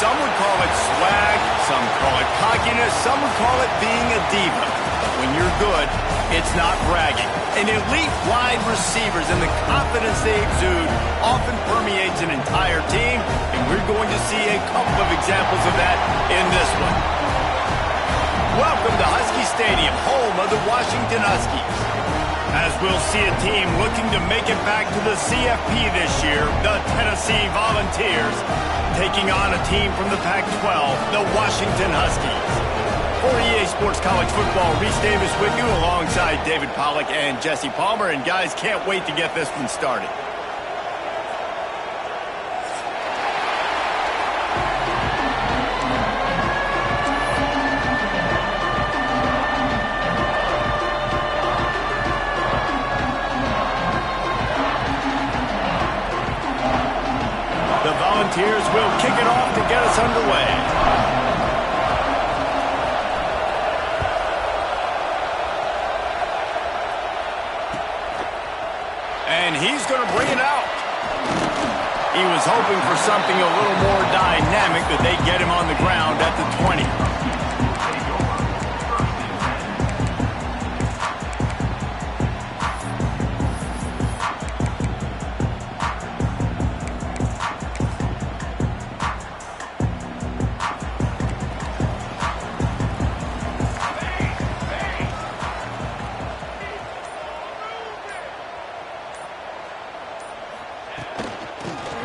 Some would call it swag, some call it cockiness, some would call it being a diva. But when you're good, it's not bragging. An elite wide receivers and the confidence they exude often permeates an entire team, and we're going to see a couple of examples of that in this one. Welcome to Husky Stadium, home of the Washington Huskies. As we'll see a team looking to make it back to the CFP this year, the Tennessee Volunteers, taking on a team from the Pac-12, the Washington Huskies. For EA Sports College Football, Reese Davis with you alongside David Pollack and Jesse Palmer. And guys, can't wait to get this one started. The Volunteers will kick it off to get us underway. And he's going to bring it out. He was hoping for something a little more dynamic, that they get him on the ground at the 20.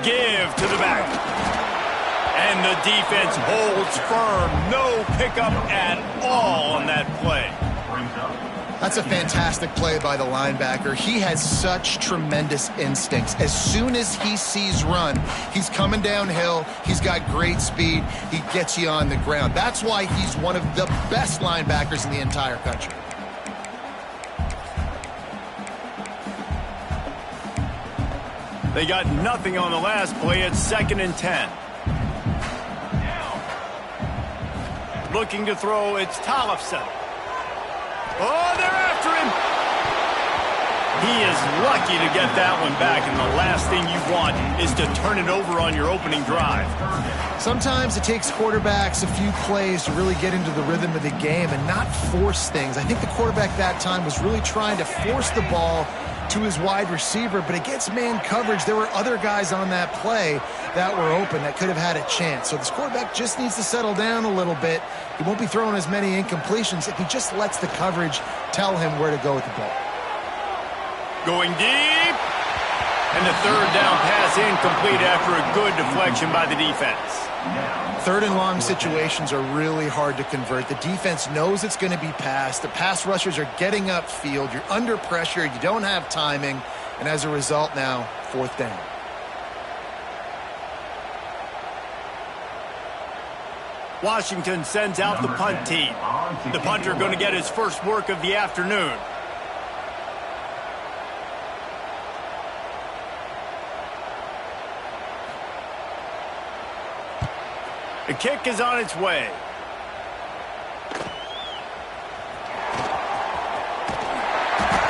Give to the back. And the defense holds firm. No pickup at all on that play. That's a fantastic play by the linebacker. He has such tremendous instincts. As soon as he sees run, he's coming downhill. He's got great speed. He gets you on the ground. That's why he's one of the best linebackers in the entire country. They got nothing on the last play. It's 2nd and 10. Looking to throw, it's Tollefson. Oh, they're after him. He is lucky to get that one back, and the last thing you want is to turn it over on your opening drive. Sometimes it takes quarterbacks a few plays to really get into the rhythm of the game and not force things. I think the quarterback that time was really trying to force the ball to his wide receiver, but against man coverage, there were other guys on that play that were open that could have had a chance. So this quarterback just needs to settle down a little bit. He won't be throwing as many incompletions if he just lets the coverage tell him where to go with the ball. Going deep. And the 3rd down pass incomplete after a good deflection by the defense. 3rd and long situations are really hard to convert. The defense knows it's going to be passed. The pass rushers are getting upfield. You're under pressure. You don't have timing. And as a result now, 4th down. Washington sends out the punt team. The punter going to get his first work of the afternoon. The kick is on its way.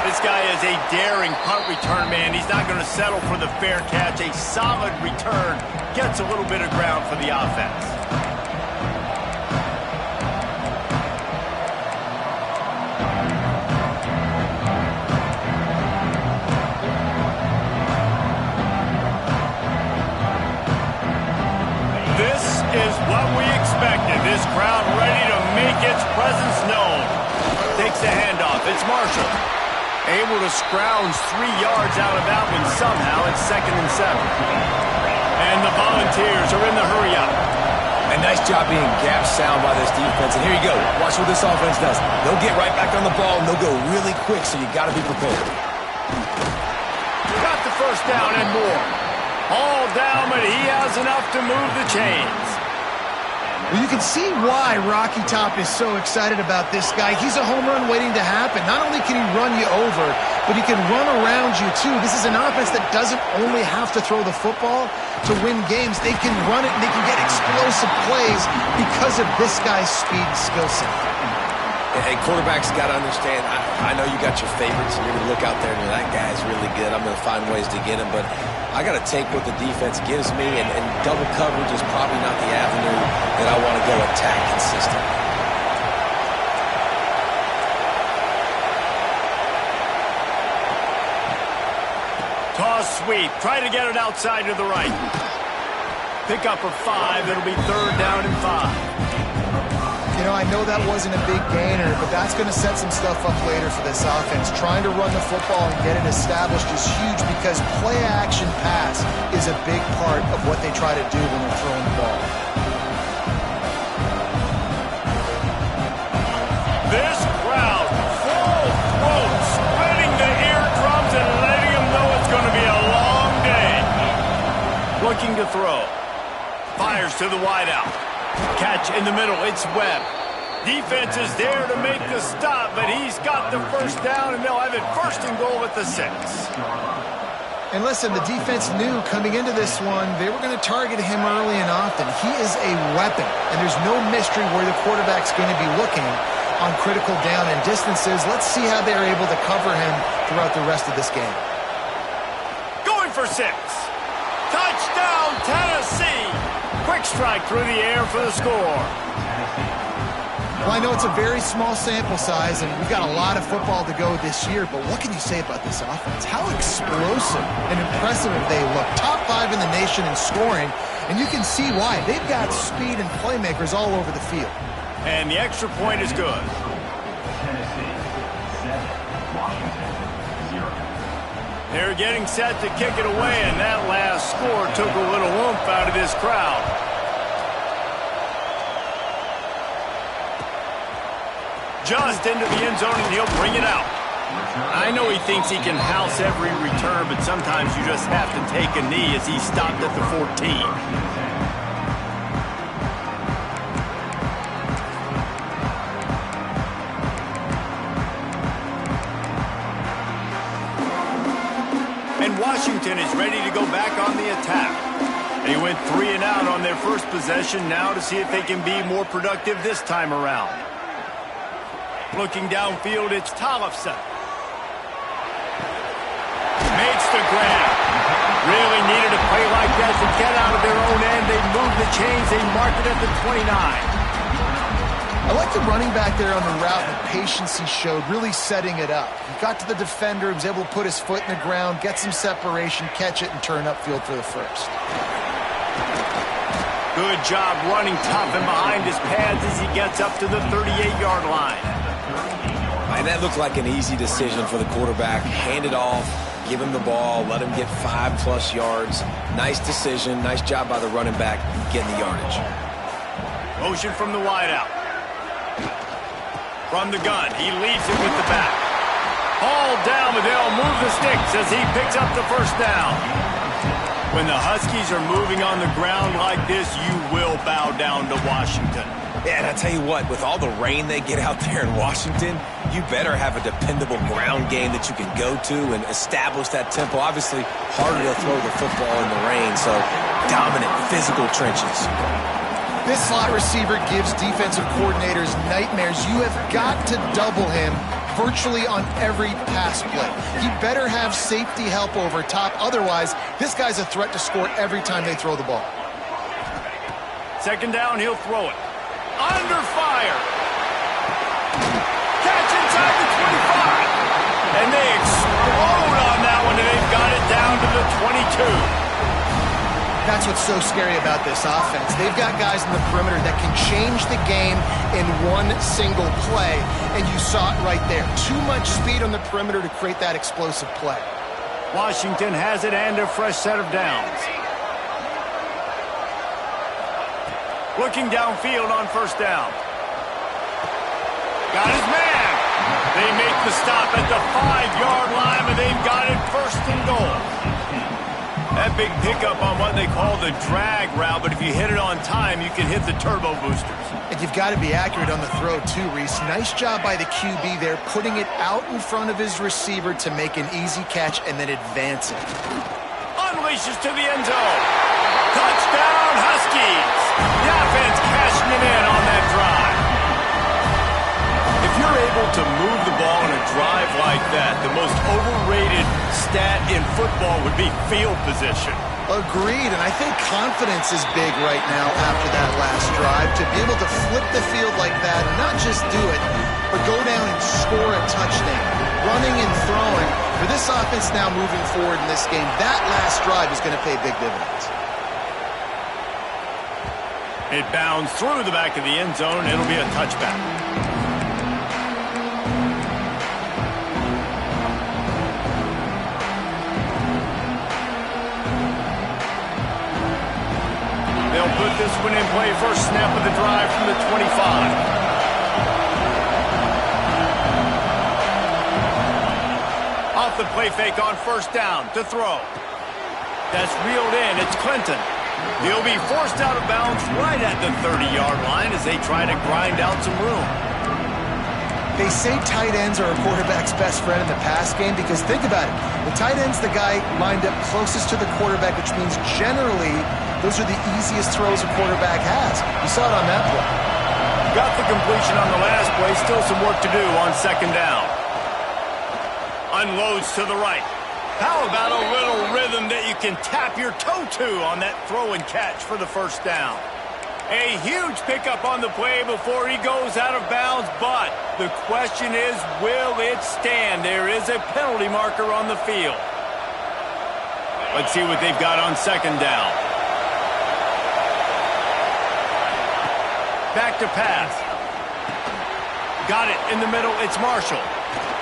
This guy is a daring punt return man. He's not going to settle for the fair catch. A solid return gets a little bit of ground for the offense. Is what we expected. This crowd ready to make its presence known. Takes the handoff. It's Marshall. Able to scrounge 3 yards out of that one somehow. It's 2nd and 7. And the Volunteers are in the hurry up. A nice job being gap sound by this defense. And here you go. Watch what this offense does. They'll get right back on the ball, and they'll go really quick, so you got to be prepared. Got the 1st down and more. All down, but he has enough to move the chains. Well, you can see why Rocky Top is so excited about this guy. He's a home run waiting to happen. Not only can he run you over, but he can run around you too. This is an offense that doesn't only have to throw the football to win games. They can run it and they can get explosive plays because of this guy's speed and skill set. And quarterbacks got to understand, I know you got your favorites, and you're going to look out there and that guy's really good. I'm going to find ways to get him. But I got to take what the defense gives me, and double coverage is probably not the avenue that I want to go attack consistently. Toss sweep. Try to get it outside to the right. Pick up for 5. It'll be 3rd down and 5. You know, I know that wasn't a big gainer, but that's going to set some stuff up later for this offense. Trying to run the football and get it established is huge because play-action pass is a big part of what they try to do when they're throwing the ball. This crowd, full throat, spreading the eardrums and letting them know it's going to be a long day. Looking to throw. Fires to the wideout. Catch in the middle. It's Webb. Defense is there to make the stop, but he's got the first down, and they'll have it 1st and goal at the 6. And listen, the defense knew coming into this one, they were going to target him early and often. He is a weapon, and there's no mystery where the quarterback's going to be looking on critical down and distances. Let's see how they're able to cover him throughout the rest of this game. Going for 6. Touchdown, Tennessee. Quick strike through the air for the score. Well, I know it's a very small sample size, and we've got a lot of football to go this year, but what can you say about this offense? How explosive and impressive they look. Top 5 in the nation in scoring, and you can see why. They've got speed and playmakers all over the field. And the extra point is good. They're getting set to kick it away, and that last score took a little oomph out of this crowd. Just into the end zone, and he'll bring it out. I know he thinks he can house every return, but sometimes you just have to take a knee as he stopped at the 14. Washington is ready to go back on the attack. They went 3 and out on their first possession, now to see if they can be more productive this time around. Looking downfield, it's Tollefson. Makes the grab. Really needed a play like that to get out of their own end. They moved the chains. They marked it at the 29. I like the running back there on the route, the patience he showed, really setting it up. He got to the defender, was able to put his foot in the ground, get some separation, catch it, and turn upfield for the first. Good job running tough and behind his pads as he gets up to the 38-yard line. And that looked like an easy decision for the quarterback. Hand it off, give him the ball, let him get 5+ yards. Nice decision, nice job by the running back getting the yardage. Motion from the wideout. From the gun, he leads it with the back. Hauled down, but they'll move the sticks as he picks up the first down. When the Huskies are moving on the ground like this, you will bow down to Washington. Yeah, and I tell you what, with all the rain they get out there in Washington, you better have a dependable ground game that you can go to and establish that tempo. Obviously, harder to throw the football in the rain, so dominant, physical trenches. This slot receiver gives defensive coordinators nightmares. You have got to double him virtually on every pass play. He better have safety help over top. Otherwise, this guy's a threat to score every time they throw the ball. 2nd down, he'll throw it. Under fire. Catch inside the 25. And they explode on that one, and they've got it down to the 22. That's what's so scary about this offense. They've got guys in the perimeter that can change the game in one single play, and you saw it right there. Too much speed on the perimeter to create that explosive play. Washington has it and a fresh set of downs. Looking downfield on 1st down. Got his man. They make the stop at the 5-yard line, and they've got it 1st and goal. That big pickup on what they call the drag route, but if you hit it on time, you can hit the turbo boosters. And you've got to be accurate on the throw, too, Reese. Nice job by the QB there, putting it out in front of his receiver to make an easy catch and then advance it. Unleashes to the end zone. Touchdown, Huskies. The offense cashing it in on that drive. If you're a you're able to move the ball in a drive like that, the most overrated stat in football would be field position. Agreed, and I think confidence is big right now after that last drive. To be able to flip the field like that, and not just do it, but go down and score a touchdown. Running and throwing. For this offense now moving forward in this game, that last drive is going to pay big dividends. It bounds through the back of the end zone. It'll be a touchback. They'll put this one in play. First snap of the drive from the 25. Off the play fake on first down to throw. That's reeled in. It's Clinton. He'll be forced out of bounds right at the 30-yard line as they try to grind out some room. They say tight ends are a quarterback's best friend in the pass game because think about it. The tight end's the guy lined up closest to the quarterback, which means generally those are the easiest throws a quarterback has. You saw it on that play. Got the completion on the last play. Still some work to do on second down. Unloads to the right. How about a little rhythm that you can tap your toe to on that throw and catch for the first down? A huge pickup on the play before he goes out of bounds, but the question is, will it stand? There is a penalty marker on the field. Let's see what they've got on second down. Back to pass. Got it in the middle. It's Marshall.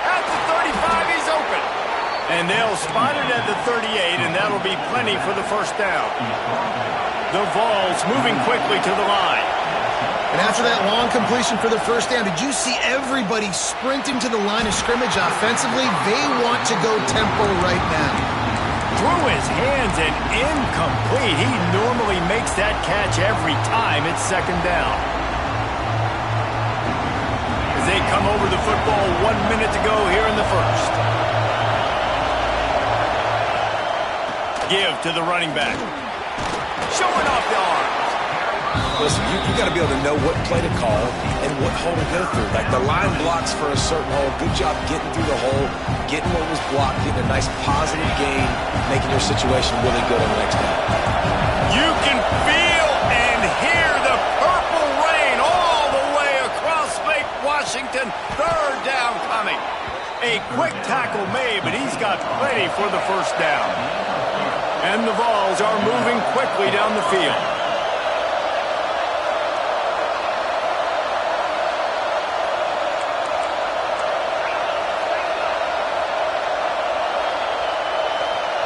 At the 35, he's open. And they'll spot it at the 38, and that'll be plenty for the first down. The Vols moving quickly to the line. And after that long completion for the first down, did you see everybody sprinting to the line of scrimmage offensively? They want to go tempo right now. Through his hands and incomplete. He normally makes that catch every time. It's second down. As they come over the football, 1 minute to go here in the first. Give to the running back. Showing off the arms. Listen, you got to be able to know what play to call and what hole to go through. Like the line blocks for a certain hole. Good job getting through the hole, getting what was blocked, getting a nice positive gain, making your situation really good on the next down. You can feel and hear the purple rain all the way across Lake Washington. Third down coming. A quick tackle made, but he's got plenty for the first down. And the Vols are moving quickly down the field.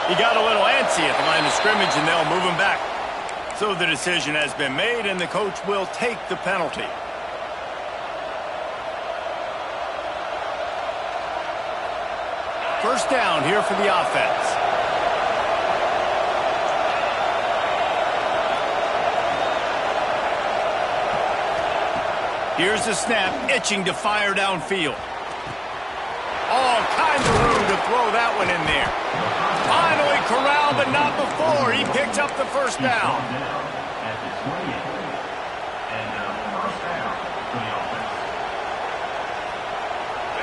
He got a little antsy at the line of scrimmage, and they'll move him back. So the decision has been made, and the coach will take the penalty. First down here for the offense. Here's the snap, itching to fire downfield. All kinds of room to throw that one in there. Finally corralled, but not before. He picks up the first down.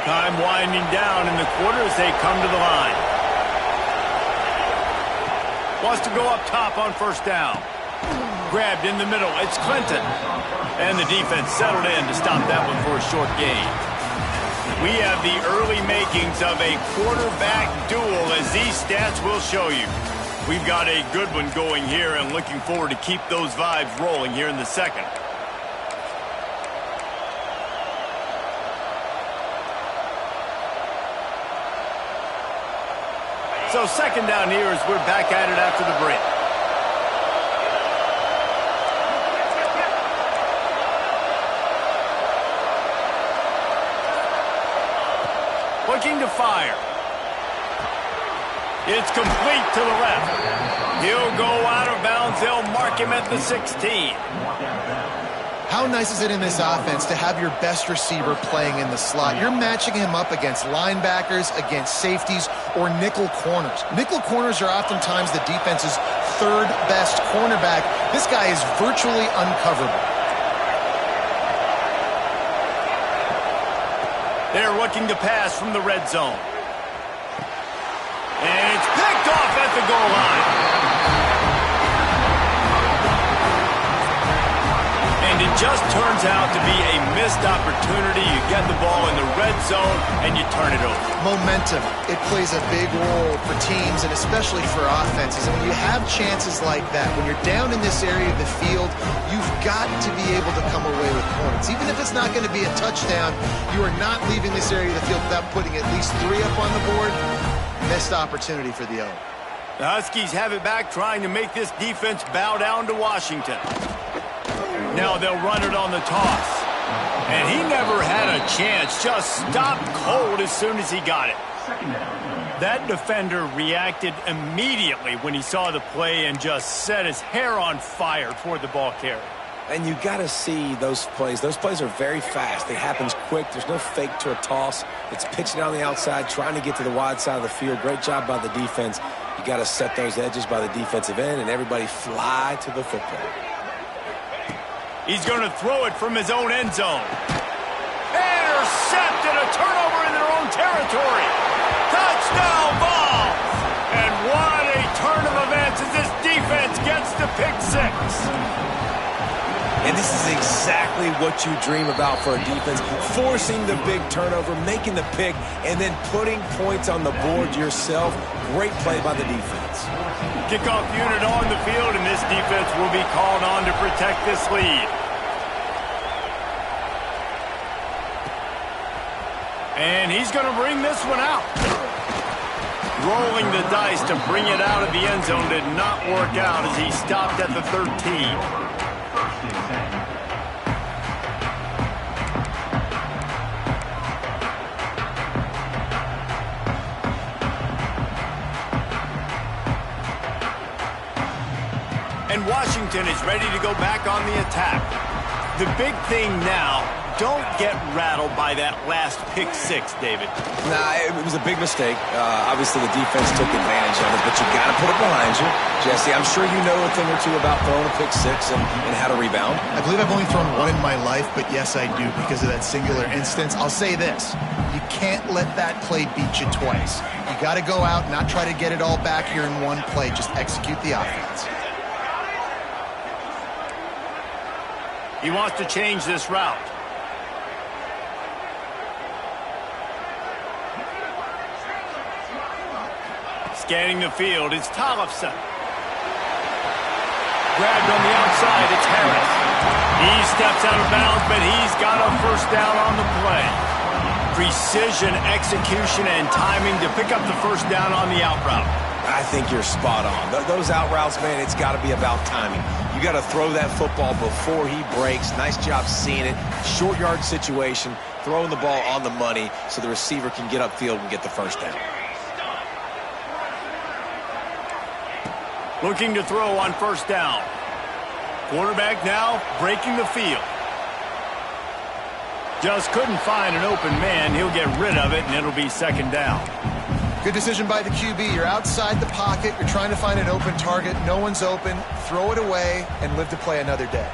Time winding down in the quarter as they come to the line. Wants to go up top on first down. Grabbed in the middle. It's Clinton. And the defense settled in to stop that one for a short gain. We have the early makings of a quarterback duel, as these stats will show you. We've got a good one going here and looking forward to keep those vibes rolling here in the second. So second down here as we're back at it after the break. Looking to fire. It's complete to the left. He'll go out of bounds. They'll mark him at the 16. How nice is it in this offense to have your best receiver playing in the slot? You're matching him up against linebackers, against safeties, or nickel corners. Nickel corners are oftentimes the defense's third best cornerback. This guy is virtually uncoverable. They're looking to pass from the red zone. And it's picked off at the goal line. And it just turns out to be a missed opportunity. You get the ball in the red zone, and you turn it over. Momentum. It plays a big role for teams and especially for offenses. And when you have chances like that, when you're down in this area of the field, you've got to be able to come away with points. Even if it's not going to be a touchdown, you are not leaving this area of the field without putting at least 3 up on the board. Missed opportunity for the O. The Huskies have it back, trying to make this defense bow down to Washington. Now they'll run it on the toss. And he never had a chance, just stopped cold as soon as he got it. That defender reacted immediately when he saw the play and just set his hair on fire toward the ball carrier. And you got to see those plays. Those plays are very fast. It happens quick. There's no fake to a toss. It's pitching on the outside, trying to get to the wide side of the field. Great job by the defense. You got to set those edges by the defensive end, and everybody fly to the football. He's going to throw it from his own end zone. Intercepted, a turnover in their own territory. Touchdown ball. And what a turn of events as this defense gets the pick 6. And this is exactly what you dream about for a defense. Forcing the big turnover, making the pick, and then putting points on the board yourself. Great play by the defense. Kickoff unit on the field, and this defense will be called on to protect this lead. And he's going to bring this one out. Rolling the dice to bring it out of the end zone did not work out as he stopped at the 13. And Washington is ready to go back on the attack. The big thing now, don't get rattled by that last pick 6, David. Nah, it was a big mistake. Obviously, the defense took advantage of it, but you got to put it behind you. Jesse, I'm sure you know a thing or two about throwing a pick 6 and how to rebound. I believe I've only thrown one in my life, but yes, I do because of that singular instance. I'll say this. You can't let that play beat you twice. You got to go out, not try to get it all back here in one play. Just execute the offense. He wants to change this route. Scanning the field, it's Tollefson. Grabbed on the outside, it's Harris. He steps out of bounds, but he's got a first down on the play. Precision, execution, and timing to pick up the first down on the out route. I think you're spot on. Those out routes, man, it's got to be about timing. You got to throw that football before he breaks. Nice job seeing it. Short yard situation, throwing the ball on the money so the receiver can get upfield and get the first down. Looking to throw on first down. Quarterback now breaking the field. Just couldn't find an open man. He'll get rid of it, and it'll be second down. Good decision by the QB. You're outside the pocket. You're trying to find an open target. No one's open. Throw it away and live to play another day.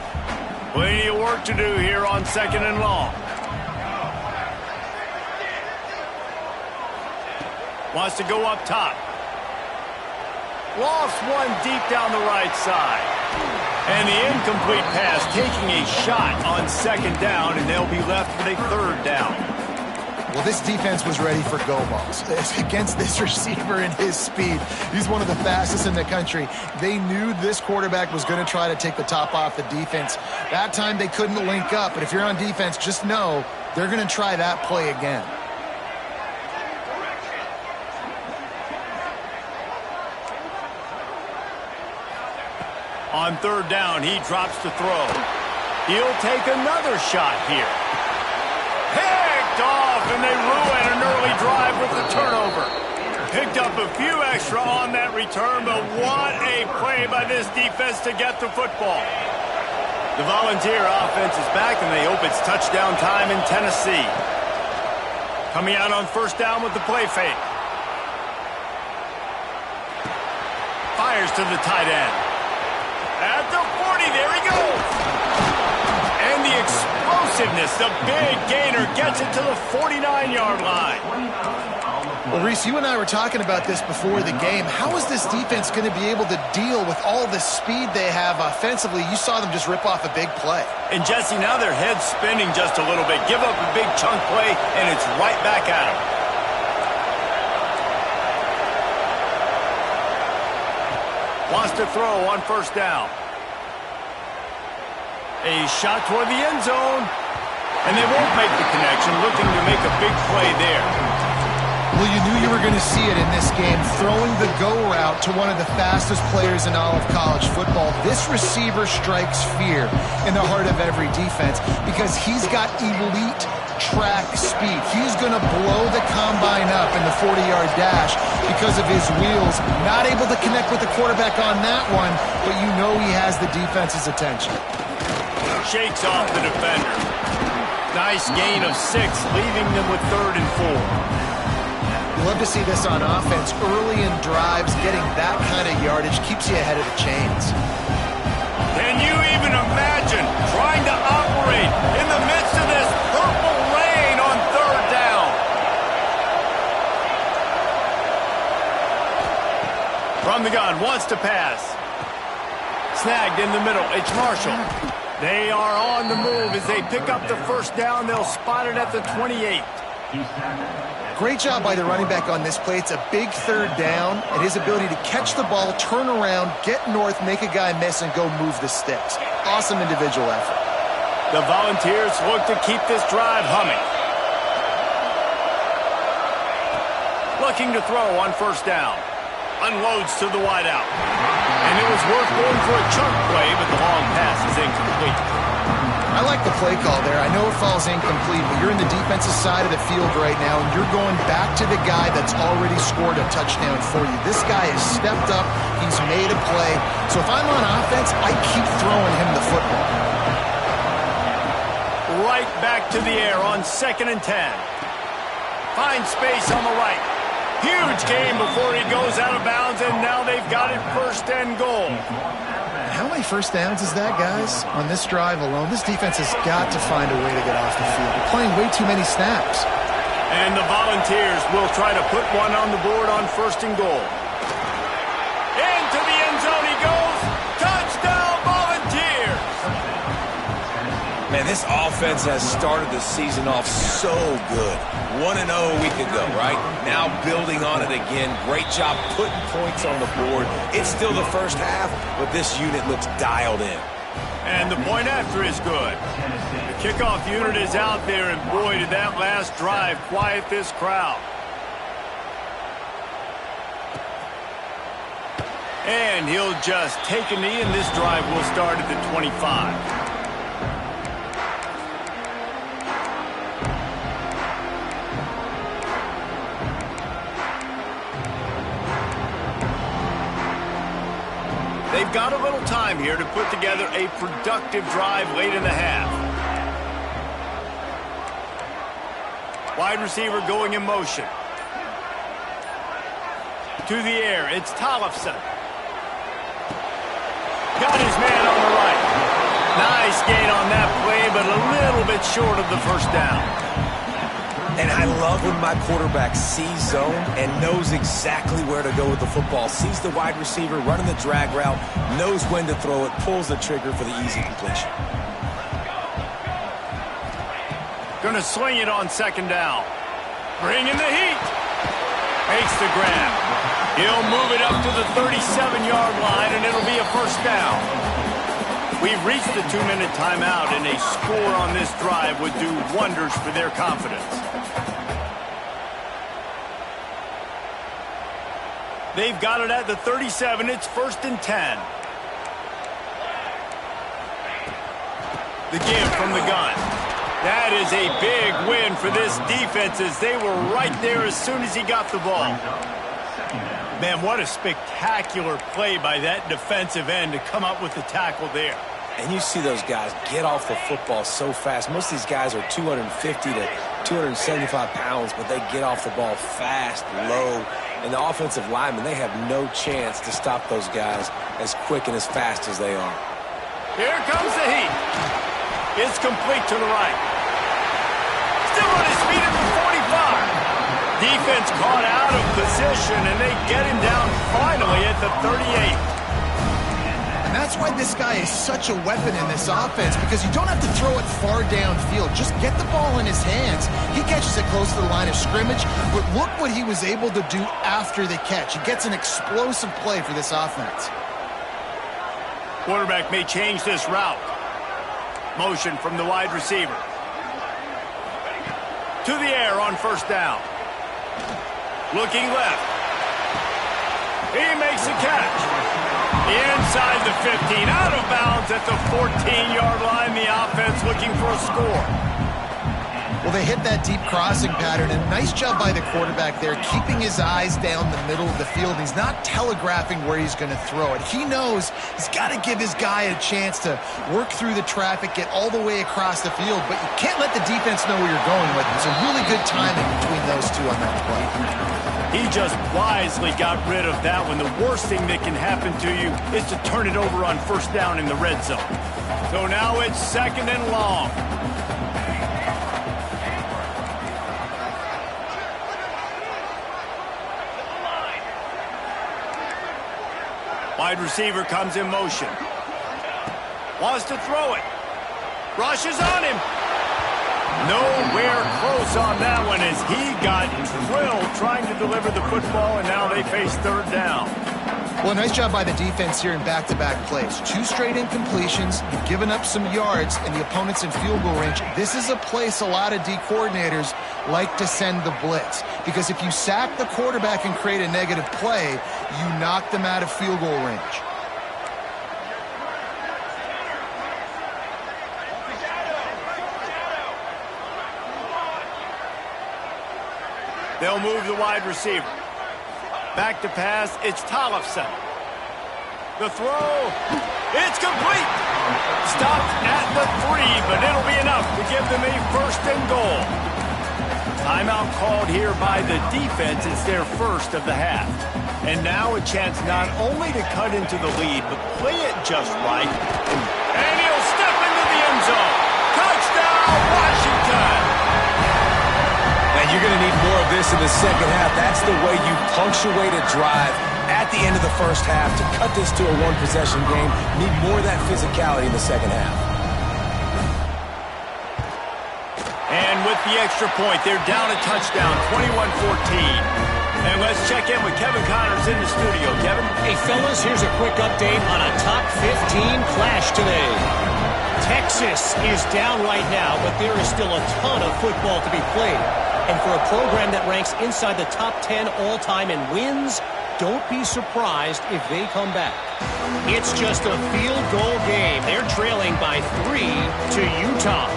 Plenty of work to do here on second and long. Wants to go up top. Lost one deep down the right side. And the incomplete pass taking a shot on second down, and they'll be left with a third down. Well, this defense was ready for go balls. Against this receiver and his speed, he's one of the fastest in the country. They knew this quarterback was going to try to take the top off the defense. That time they couldn't link up, but if you're on defense, just know they're going to try that play again. On third down, he drops to throw. He'll take another shot here. Picked off, and they ruin an early drive with the turnover. Picked up a few extra on that return, but what a play by this defense to get the football. The Volunteer offense is back, and they hope it's touchdown time in Tennessee. Coming out on first down with the play fake. Fires to the tight end. At the 40, there he goes. And the explosive Explosiveness. The big gainer gets it to the 49-yard line. Well, Reese, you and I were talking about this before the game. How is this defense going to be able to deal with all the speed they have offensively? You saw them just rip off a big play. And, Jesse, now their head's spinning just a little bit. Give up a big chunk play, and it's right back at them. Wants to throw on first down. A shot toward the end zone. And they won't make the connection, looking to make a big play there. Well, you knew you were going to see it in this game, throwing the go route to one of the fastest players in all of college football. This receiver strikes fear in the heart of every defense because he's got elite track speed. He's going to blow the combine up in the 40-yard dash because of his wheels. Not able to connect with the quarterback on that one, but you know he has the defense's attention. Shakes off the defender. Nice gain of 6, leaving them with 3rd and 4. You love to see this on offense. Early in drives, getting that kind of yardage keeps you ahead of the chains. Can you even imagine trying to operate in the midst of this purple rain on 3rd down? From the gun, wants to pass. Snagged in the middle. It's Marshall. They are on the move as they pick up the first down. They'll spot it at the 28. Great job by the running back on this play. It's a big 3rd down, and his ability to catch the ball, turn around, get north, make a guy miss, and go move the sticks. Awesome individual effort. The Volunteers look to keep this drive humming. Looking to throw on first down. Unloads to the wideout. And it was worth going for a chunk play, but the long pass is incomplete. I like the play call there. I know it falls incomplete, but you're in the defensive side of the field right now, and you're going back to the guy that's already scored a touchdown for you. This guy has stepped up. He's made a play. So if I'm on offense, I keep throwing him the football. Right back to the air on 2nd and 10. Finds space on the right. Huge gain before he goes out of bounds, and now they've got it 1st and goal. How many first downs is that, guys, on this drive alone? This defense has got to find a way to get off the field. They're playing way too many snaps. And the Volunteers will try to put one on the board on 1st and goal. Into the end zone he goes. Touchdown, Volunteers! Man, this offense has started the season off so good. 1-0 a week ago, right? Now building on it again. Great job putting points on the board. It's still the first half, but this unit looks dialed in. And the point after is good. The kickoff unit is out there, and boy, did that last drive quiet this crowd. And he'll just take a knee, and this drive will start at the 25. They've got a little time here to put together a productive drive late in the half. Wide receiver going in motion. To the air, it's Tollefson. Got his man on the right. Nice gain on that play, but a little bit short of the first down. And I love when my quarterback sees zone and knows exactly where to go with the football. Sees the wide receiver running the drag route, knows when to throw it, pulls the trigger for the easy completion. Going to sling it on 2nd down. Bringing the heat. Makes the grab. He'll move it up to the 37-yard line, and it'll be a first down. We've reached the 2-minute timeout, and a score on this drive would do wonders for their confidence. They've got it at the 37. It's 1st and 10. The give from the gun. That is a big win for this defense as they were right there as soon as he got the ball. Man, what a spectacular play by that defensive end to come up with the tackle there. And you see those guys get off the football so fast. Most of these guys are 250 to 275 pounds, but they get off the ball fast, low. And the offensive linemen, they have no chance to stop those guys as quick and as fast as they are. Here comes the heat. It's complete to the right. Still on his feet at the 45. Defense caught out of position, and they get him down finally at the 38. And that's why this guy is such a weapon in this offense, because you don't have to throw it far downfield. Just get the ball in his hands. He catches it close to the line of scrimmage, but look what he was able to do after the catch. He gets an explosive play for this offense. Quarterback may change this route. Motion from the wide receiver. To the air on first down. Looking left. He makes a catch. Inside the 15, out of bounds at the 14-yard line. The offense looking for a score. Well, they hit that deep crossing pattern, and nice job by the quarterback there, keeping his eyes down the middle of the field. He's not telegraphing where he's going to throw it. He knows he's got to give his guy a chance to work through the traffic, get all the way across the field, but you can't let the defense know where you're going with it. It's a really good timing between those two on that play. He just wisely got rid of that one. The worst thing that can happen to you is to turn it over on first down in the red zone. So now it's second and long. Wide receiver comes in motion. Wants to throw it. Rushes on him. Nowhere close on that one as he got drilled trying to deliver the football, and now they face third down. Well, nice job by the defense here in back-to-back plays. 2 straight incompletions. You've given up some yards, and the opponent's in field goal range. This is a place a lot of D coordinators like to send the blitz, because if you sack the quarterback and create a negative play, you knock them out of field goal range. They'll move the wide receiver. Back to pass, it's Tollefson. The throw, it's complete. Stopped at the 3, but it'll be enough to give them a first and goal. Timeout called here by the defense. It's their first of the half. And now a chance not only to cut into the lead, but play it just right. And he'll step into the end zone. Touchdown, Washington! And you're going to need more of this in the second half. That's the way you punctuate a drive at the end of the first half. To cut this to a one-possession game, need more of that physicality in the second half. And with the extra point, they're down a touchdown, 21-14. And let's check in with Kevin Connors in the studio. Kevin? Hey, fellas, here's a quick update on a top 15 clash today. Texas is down right now, but there is still a ton of football to be played. And for a program that ranks inside the top 10 all-time in wins, don't be surprised if they come back. It's just a field goal game. They're trailing by 3 to Utah.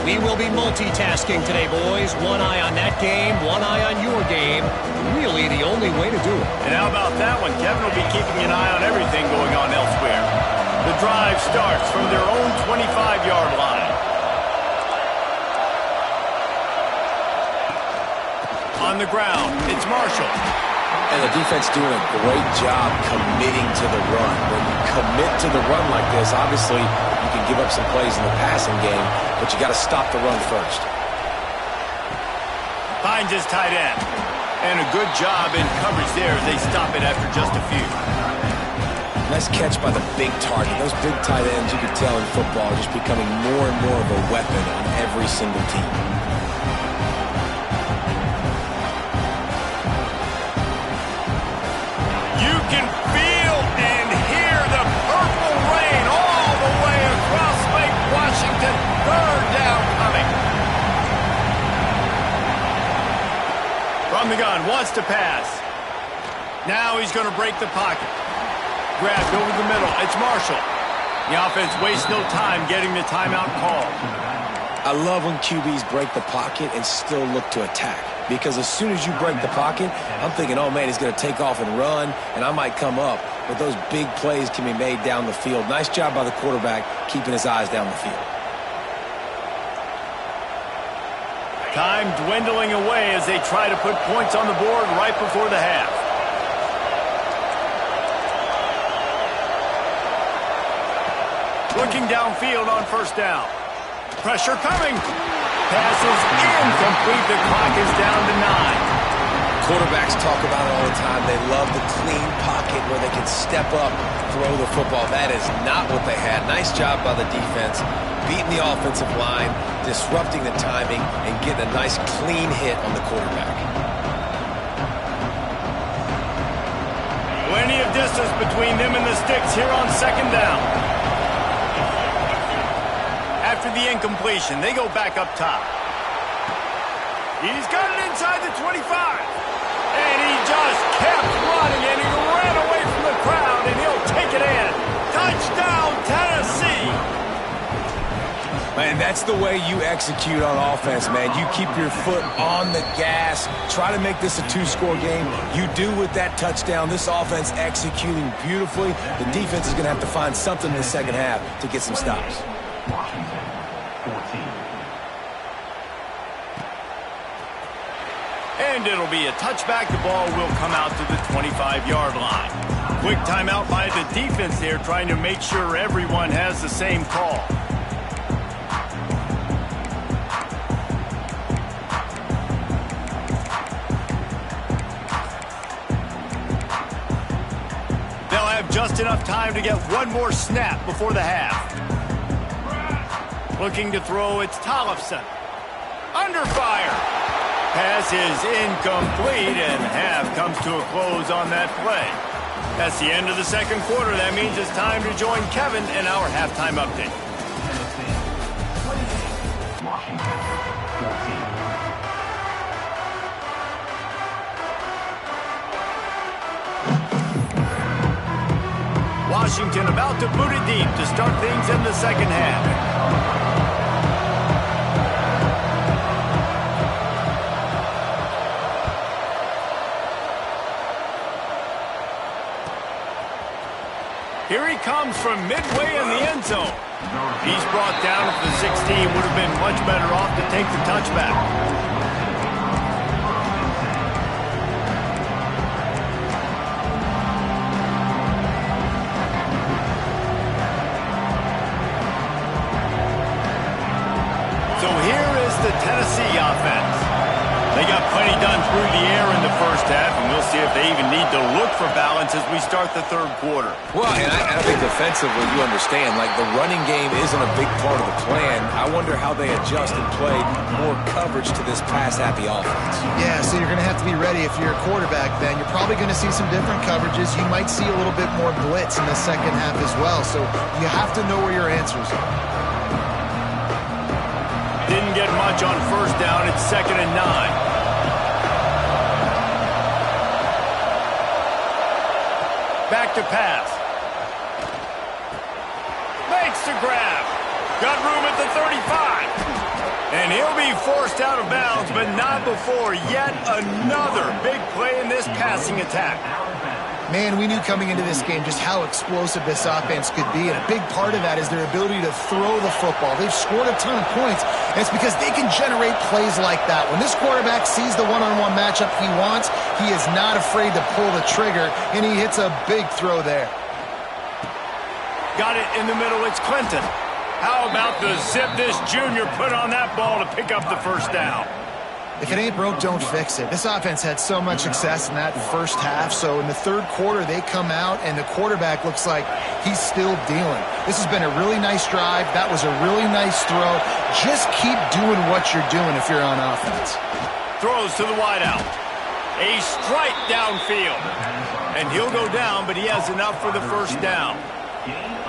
We will be multitasking today, boys. One eye on that game, one eye on your game. Really the only way to do it. And how about that one? Kevin will be keeping an eye on everything going on elsewhere. The drive starts from their own 25-yard line. On the ground, it's Marshall. And the defense doing a great job committing to the run. When you commit to the run like this, obviously you can give up some plays in the passing game, but you got to stop the run first. Finds his tight end. And a good job in coverage there as they stop it after just a few. Nice catch by the big target. Those big tight ends, you can tell in football, are just becoming more and more of a weapon on every single team. You can feel and hear the purple rain all the way across Lake Washington. Third down coming. From the gun, wants to pass. Now he's going to break the pocket. Grabbed over the middle. It's Marshall. The offense wastes no time getting the timeout call. I love when QBs break the pocket and still look to attack. Because as soon as you break the pocket, I'm thinking, oh, man, he's going to take off and run, and I might come up. But those big plays can be made down the field. Nice job by the quarterback keeping his eyes down the field. Time dwindling away as they try to put points on the board right before the half. Looking downfield on first down. Pressure coming. Pass is incomplete. The clock is down to 9. Quarterbacks talk about it all the time. They love the clean pocket where they can step up, throw the football. That is not what they had. Nice job by the defense, beating the offensive line, disrupting the timing, and getting a nice clean hit on the quarterback. Plenty of distance between them and the sticks here on second down. After the incompletion, they go back up top. He's got it inside the 25. And he just kept running, and he ran away from the crowd, and he'll take it in. Touchdown, Tennessee! Man, that's the way you execute on offense, man. You keep your foot on the gas. Try to make this a two-score game. You do with that touchdown. This offense executing beautifully. The defense is going to have to find something in the second half to get some stops. Washington, 14. And it'll be a touchback. The ball will come out to the 25-yard line. Quick timeout by the defense here, trying to make sure everyone has the same call. They'll have just enough time to get one more snap before the half. Looking to throw, it's Tollefson. Under fire. Pass is incomplete, and half comes to a close on that play. That's the end of the second quarter. That means it's time to join Kevin in our halftime update. Washington, 14. Washington about to boot it deep to start things in the second half. Here he comes from midway in the end zone. He's brought down at the 16. Would have been much better off to take the touchback. So here is the Tennessee offense. They got plenty done through the air in the first half, and we'll see if they even need to look for balance as we start the third quarter. Well, and I think defensively, you understand, like the running game isn't a big part of the plan. I wonder how they adjust and play more coverage to this pass-happy offense. Yeah, so you're going to have to be ready if you're a quarterback then. You're probably going to see some different coverages. You might see a little bit more blitz in the second half as well, so you have to know where your answers are. Didn't get much on first down. It's 2nd and 9. Back to pass. Makes the grab. Got room at the 35. And he'll be forced out of bounds, but not before yet another big play in this passing attack. Man, we knew coming into this game just how explosive this offense could be, and a big part of that is their ability to throw the football. They've scored a ton of points, and it's because they can generate plays like that. When this quarterback sees the one-on-one matchup he wants, he is not afraid to pull the trigger, and he hits a big throw there. Got it in the middle. It's Clinton. How about the zip this junior put on that ball to pick up the first down? If it ain't broke, don't fix it. This offense had so much success in that first half, so in the third quarter, they come out, and the quarterback looks like he's still dealing. This has been a really nice drive. That was a really nice throw. Just keep doing what you're doing if you're on offense. Throws to the wideout. A strike downfield. And he'll go down, but he has enough for the first down.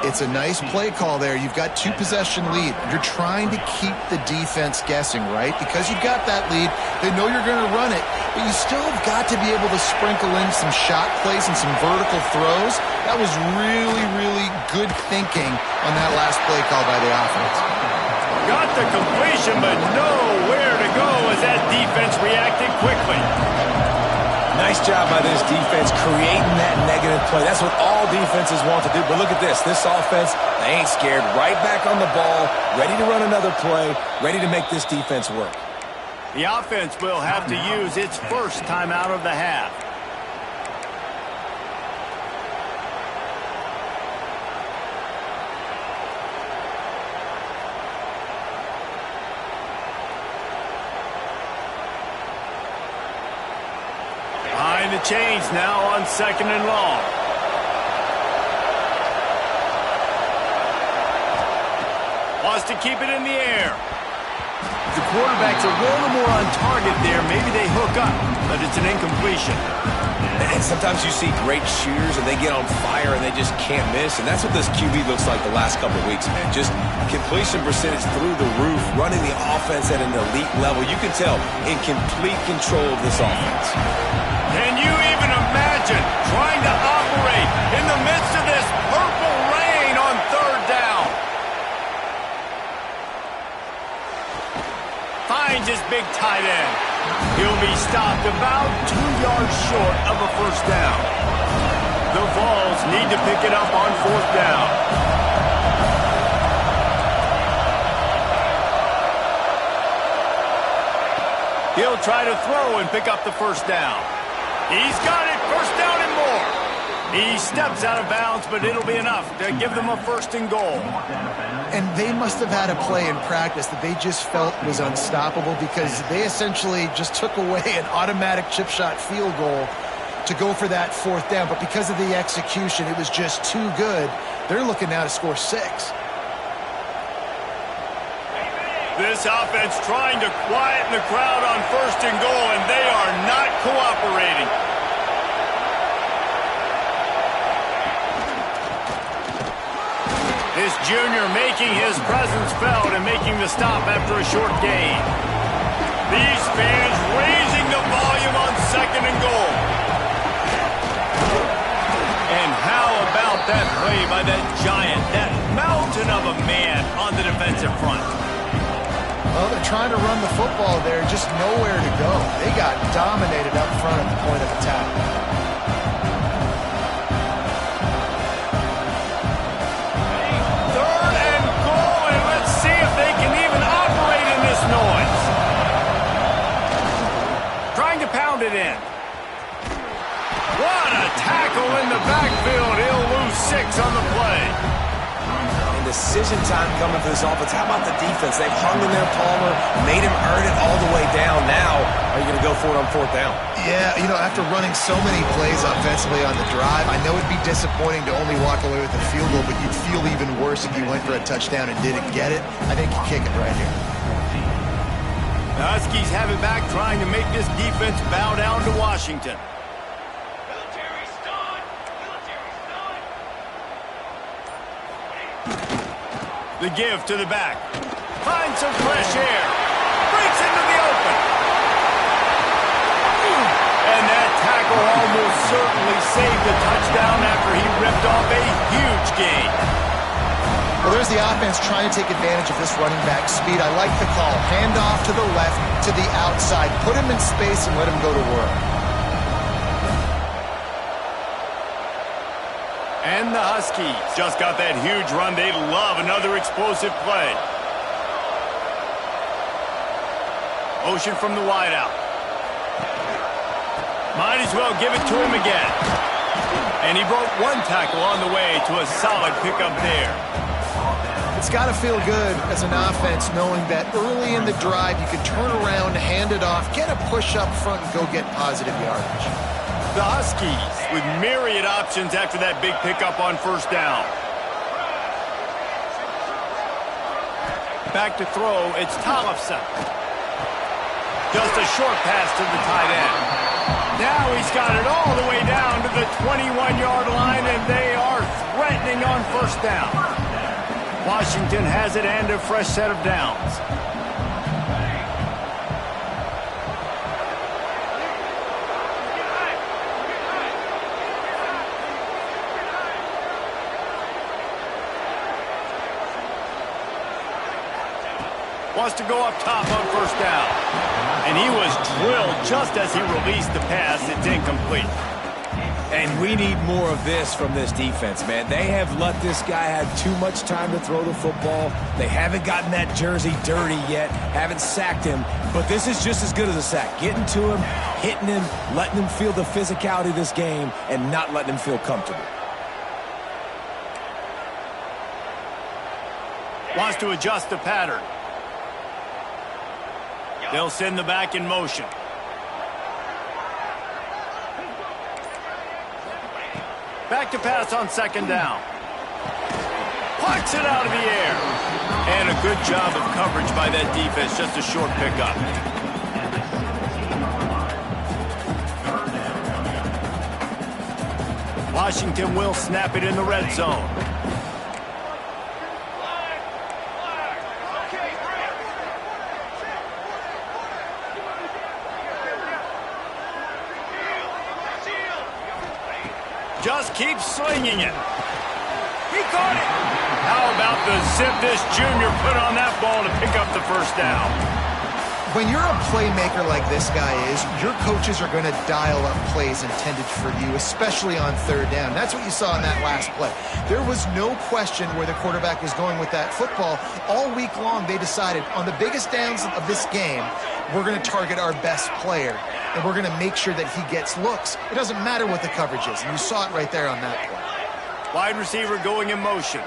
It's a nice play call there. You've got 2-possession lead. You're trying to keep the defense guessing, right? Because you've got that lead, they know you're going to run it, but you still have got to be able to sprinkle in some shot plays and some vertical throws. That was really, really good thinking on that last play call by the offense. Got the completion, but nowhere to go as that defense reacted quickly. Nice job by this defense creating that negative play. That's what all defenses want to do. But look at this. This offense, they ain't scared. Right back on the ball, ready to run another play, ready to make this defense work. The offense will have to use its first time out of the half. the change now on 2nd and long. Wants to keep it in the air. The quarterback's a little more on target there. Maybe they hook up, but it's an incompletion. And sometimes you see great shooters and they get on fire and they just can't miss. And that's what this QB looks like the last couple of weeks, man. Just completion percentage through the roof, running the offense at an elite level. You can tell in complete control of this offense. Can you even imagine trying to operate in the midst of this purple rain on 3rd down? Finds his big tight end. He'll be stopped about 2 yards short of a 1st down. The Vols need to pick it up on 4th down. He'll try to throw and pick up the 1st down. He's got it, 1st down and more. He steps out of bounds, but it'll be enough to give them a 1st and goal. And they must have had a play in practice that they just felt was unstoppable because they essentially just took away an automatic chip shot field goal to go for that 4th down. But because of the execution, it was just too good. They're looking now to score 6. This offense trying to quieten the crowd on 1st and goal, and they are not cooperating. This junior making his presence felt and making the stop after a short gain. These fans raising the volume on 2nd and goal. And how about that play by that giant, that mountain of a man on the defensive front? Well, they're trying to run the football there, just nowhere to go. They got dominated up front at the point of attack. Noise. Trying to pound it in. What a tackle in the backfield. He'll lose 6 on the play. And decision time coming for this offense. How about the defense? They've hung in there, Palmer, made him earn it all the way down. Now, are you going to go for it on 4th down? Yeah, you know, after running so many plays offensively on the drive, I know it'd be disappointing to only walk away with a field goal, but you'd feel even worse if you went for a touchdown and didn't get it. I think you kick it right here. The Huskies have it back, trying to make this defense bow down to Washington. The give to the back. Finds some fresh air. Breaks into the open. And that tackle almost certainly saved the touchdown after he ripped off a huge gain. Well, there's the offense trying to take advantage of this running back speed. I like the call. Hand off to the left, to the outside. Put him in space and let him go to work. And the Huskies just got that huge run. They love another explosive play. Motion from the wideout. Might as well give it to him again. And he broke 1 tackle on the way to a solid pickup there. It's got to feel good as an offense knowing that early in the drive you can turn around, hand it off, get a push up front, and go get positive yardage. The Huskies with myriad options after that big pickup on 1st down. Back to throw, it's Tollefson. Just a short pass to the tight end. Now he's got it all the way down to the 21-yard line, and they are threatening on 1st down. Washington has it and a fresh set of downs. Wants to go up top on 1st down. And he was drilled just as he released the pass. It's incomplete. And we need more of this from this defense, man. They have let this guy have too much time to throw the football. They haven't gotten that jersey dirty yet, haven't sacked him. But this is just as good as a sack. Getting to him, hitting him, letting him feel the physicality of this game, and not letting him feel comfortable. Wants to adjust the pattern. They'll send the back in motion. Back to pass on second down. Parks it out of the air. And a good job of coverage by that defense. Just a short pickup. Washington will snap it in the red zone. Just keep slinging it. He caught it. How about the zip this junior put on that ball to pick up the first down? When you're a playmaker like this guy is, your coaches are going to dial up plays intended for you, especially on third down. That's what you saw in that last play. There was no question where the quarterback was going with that football. All week long, they decided on the biggest downs of this game, we're going to target our best player, and we're going to make sure that he gets looks. It doesn't matter what the coverage is, and you saw it right there on that play. Wide receiver going in motion.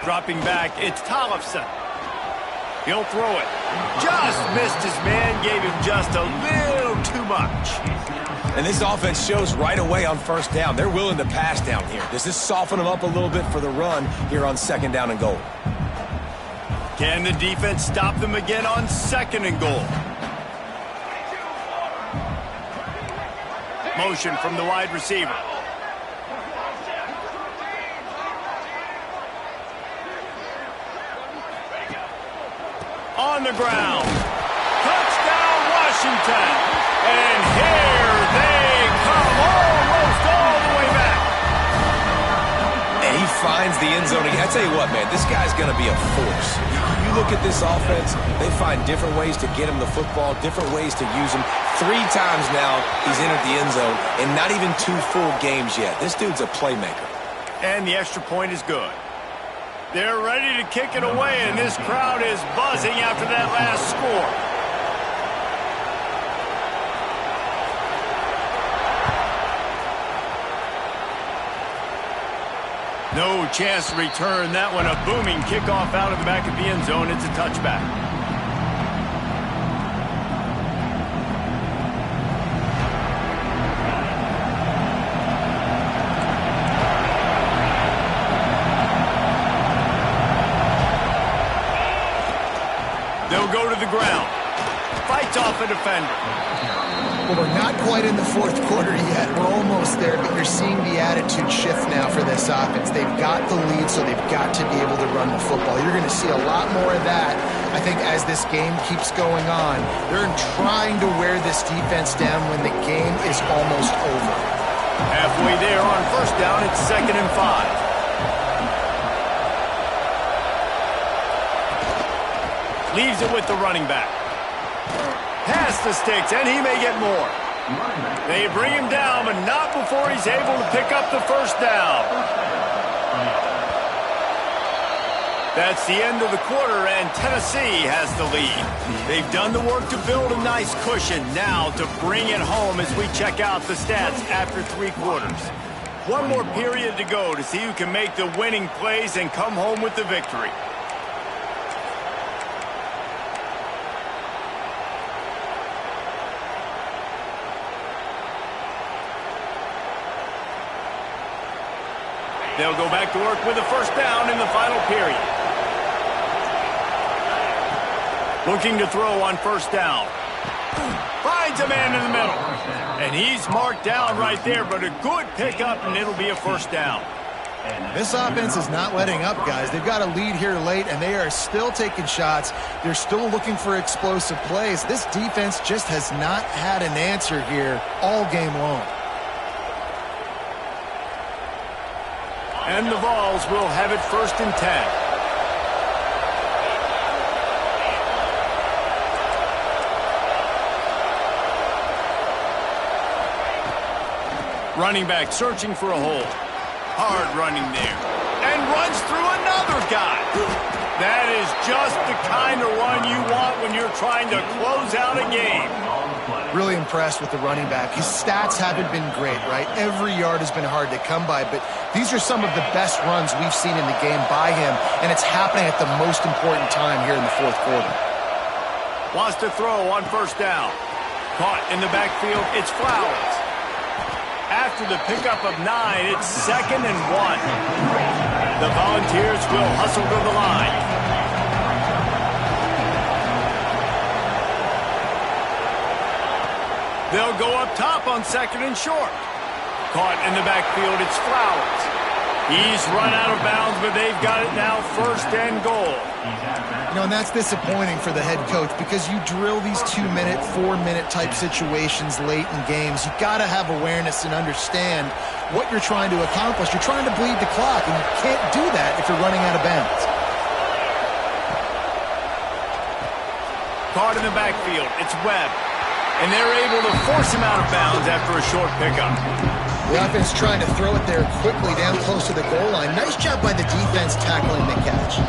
Dropping back, it's Tollefson. He'll throw it. Just missed his man, gave him just a little too much. And this offense shows right away on first down. They're willing to pass down here. Does this soften them up a little bit for the run here on second down and goal? Can the defense stop them again on second and goal? Motion from the wide receiver. On the ground. Touchdown, Washington. And here they come, almost all the way back. And he finds the end zone again. I tell you what, man, this guy's going to be a force. You look at this offense, they find different ways to get him the football, different ways to use him. 3 times now he's entered the end zone, and not even 2 full games yet. This dude's a playmaker. And the extra point is good. They're ready to kick it away, and this crowd is buzzing after that last score. No chance to return that one. A booming kickoff out of the back of the end zone. It's a touchback. They'll go to the ground. Fights off a defender. Well, we're not quite in the fourth quarter yet. We're almost there, but you're seeing the attitude shift now for this offense. They've got the lead, so they've got to be able to run the football. You're going to see a lot more of that, I think, as this game keeps going on. They're trying to wear this defense down when the game is almost over. Halfway there on first down, it's 2nd and 5. Leaves it with the running back. Past the sticks, and he may get more. They bring him down, but not before he's able to pick up the first down. That's the end of the quarter, and Tennessee has the lead. They've done the work to build a nice cushion. Now to bring it home as we check out the stats after 3 quarters. One more period to go to see who can make the winning plays and come home with the victory. They'll go back to work with a first down in the final period. Looking to throw on first down. Finds a man in the middle. And he's marked down right there, but a good pickup, and it'll be a first down. This offense is not letting up, guys. They've got a lead here late, and they are still taking shots. They're still looking for explosive plays. This defense just has not had an answer here all game long. And the Vols will have it 1st and 10. Running back searching for a hole. Hard running there. And runs through another guy. That is just the kind of run you want when you're trying to close out a game. Really impressed with the running back. His stats haven't been great, right? Every yard has been hard to come by, but these are some of the best runs we've seen in the game by him, and it's happening at the most important time here in the fourth quarter. Wants to throw on first down. Caught in the backfield, it's Flowers. After the pickup of 9, it's 2nd and 1. The Volunteers will hustle to the line. They'll go up top on 2nd and short. Caught in the backfield, it's Flowers. He's run out of bounds, but they've got it now 1st and goal. You know, and that's disappointing for the head coach because you drill these 2-minute, 4-minute type situations late in games. You got to have awareness and understand what you're trying to accomplish. You're trying to bleed the clock, and you can't do that if you're running out of bounds. Caught in the backfield, it's Webb. And they're able to force him out of bounds after a short pickup. The offense trying to throw it there quickly down close to the goal line. Nice job by the defense tackling the catch.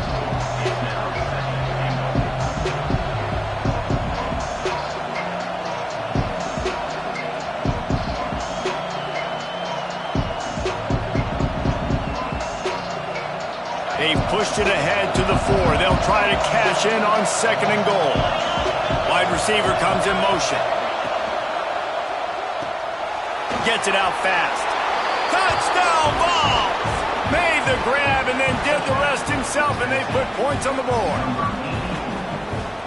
They've pushed it ahead to the 4. They'll try to cash in on 2nd and goal. Wide receiver comes in motion. Gets it out fast. Touchdown ball! Made the grab and then did the rest himself, and they put points on the board.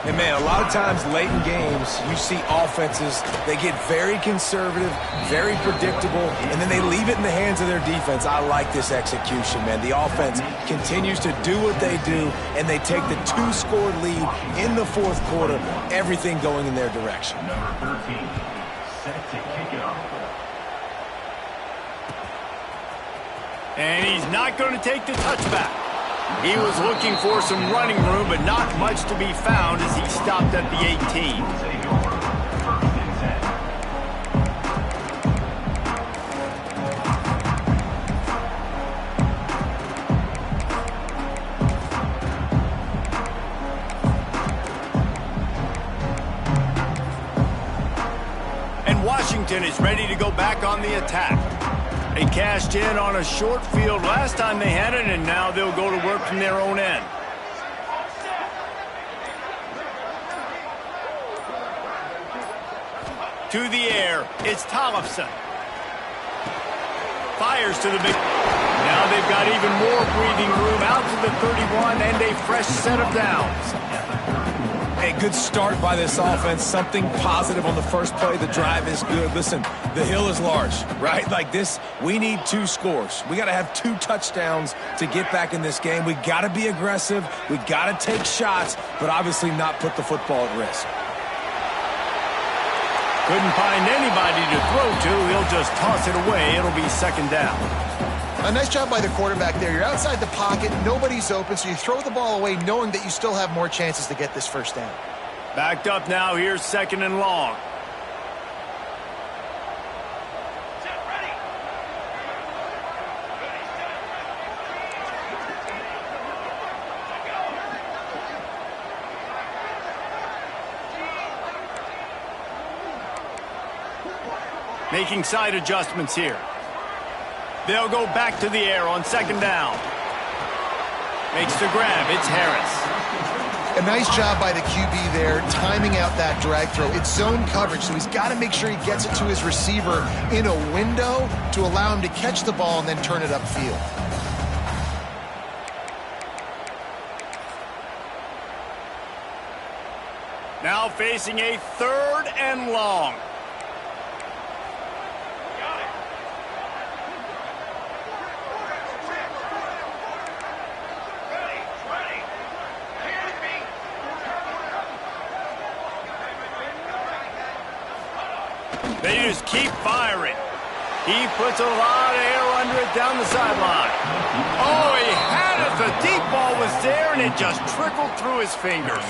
And, man, a lot of times late in games, you see offenses, they get very conservative, very predictable, and then they leave it in the hands of their defense. I like this execution, man. The offense continues to do what they do, and they take the 2-score lead in the 4th quarter, everything going in their direction. Number 13, set to kick it off. And he's not going to take the touchback. He was looking for some running room, but not much to be found as he stopped at the 18. And Washington is ready to go back on the attack. They cashed in on a short field last time they had it, and now they'll go to work from their own end. To the air, it's Tollefson. Fires to the big... Now they've got even more breathing room out to the 31 and a fresh set of downs. Hey, good start by this offense. Something positive on the first play. The drive is good. Listen, the hill is large, right? Like this, we need 2 scores. We got to have 2 touchdowns to get back in this game. We got to be aggressive. We got to take shots, but obviously not put the football at risk. Couldn't find anybody to throw to. He'll just toss it away. It'll be 2nd down. A nice job by the quarterback there. You're outside the pocket, nobody's open, so you throw the ball away knowing that you still have more chances to get this 1st down. Backed up now, here's 2nd and long. Making side adjustments here. They'll go back to the air on 2nd down. Makes the grab. It's Harris. A nice job by the QB there, timing out that drag throw. It's zone coverage, so he's got to make sure he gets it to his receiver in a window to allow him to catch the ball and then turn it upfield. Now facing a 3rd and long. They just keep firing. He puts a lot of air under it down the sideline. Oh, he had it. The deep ball was there, and it just trickled through his fingers.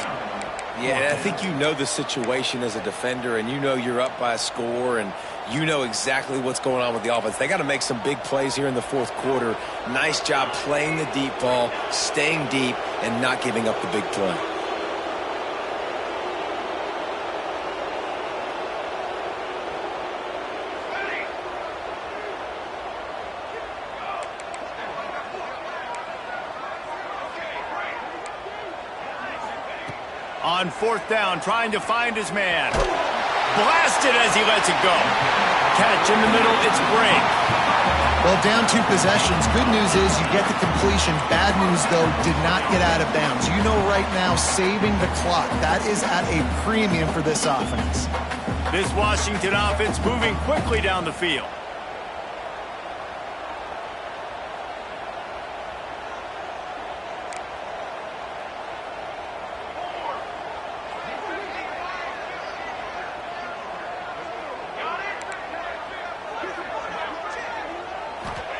Yeah, I think you know the situation as a defender, and you know you're up by a score, and you know exactly what's going on with the offense. They got to make some big plays here in the 4th quarter. Nice job playing the deep ball, staying deep, and not giving up the big play. On 4th down, trying to find his man. blasted as he lets it go. Catch in the middle, it's break. Well, down 2 possessions. Good news is you get the completion. Bad news, though, did not get out of bounds. You know right now, saving the clock. That is at a premium for this offense. This Washington offense moving quickly down the field.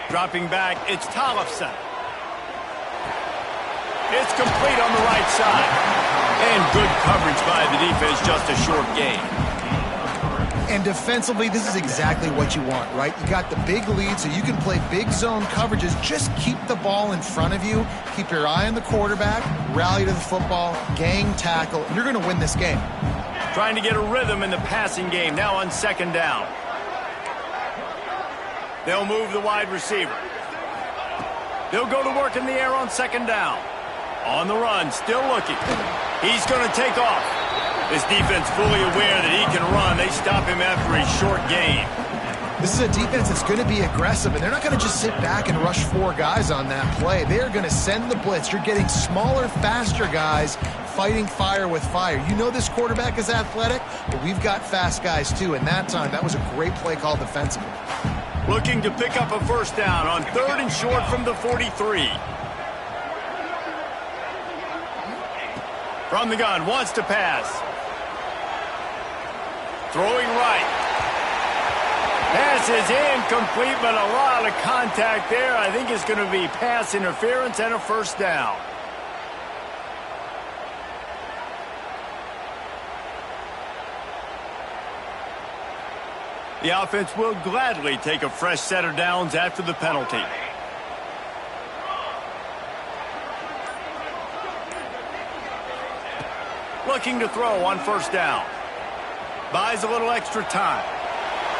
Dropping back, it's Tollefson. It's complete on the right side. And good coverage by the defense, just a short gain. And defensively, this is exactly what you want, right? You got the big lead, so you can play big zone coverages. Just keep the ball in front of you. Keep your eye on the quarterback. Rally to the football. Gang tackle. You're going to win this game. Trying to get a rhythm in the passing game, now on 2nd down. They'll move the wide receiver. They'll go to work in the air on 2nd down. On the run, still looking. He's going to take off. This defense fully aware that he can run. They stop him after a short gain. This is a defense that's going to be aggressive, and they're not going to just sit back and rush 4 guys on that play. They're going to send the blitz. You're getting smaller, faster guys fighting fire with fire. You know this quarterback is athletic, but we've got fast guys too, and that time, that was a great play call defensively. Looking to pick up a 1st down on 3rd and short from the 43. From the gun, wants to pass. Throwing right. Pass is incomplete, but a lot of contact there. I think it's going to be pass interference and a 1st down. The offense will gladly take a fresh set of downs after the penalty. Looking to throw on 1st down. Buys a little extra time.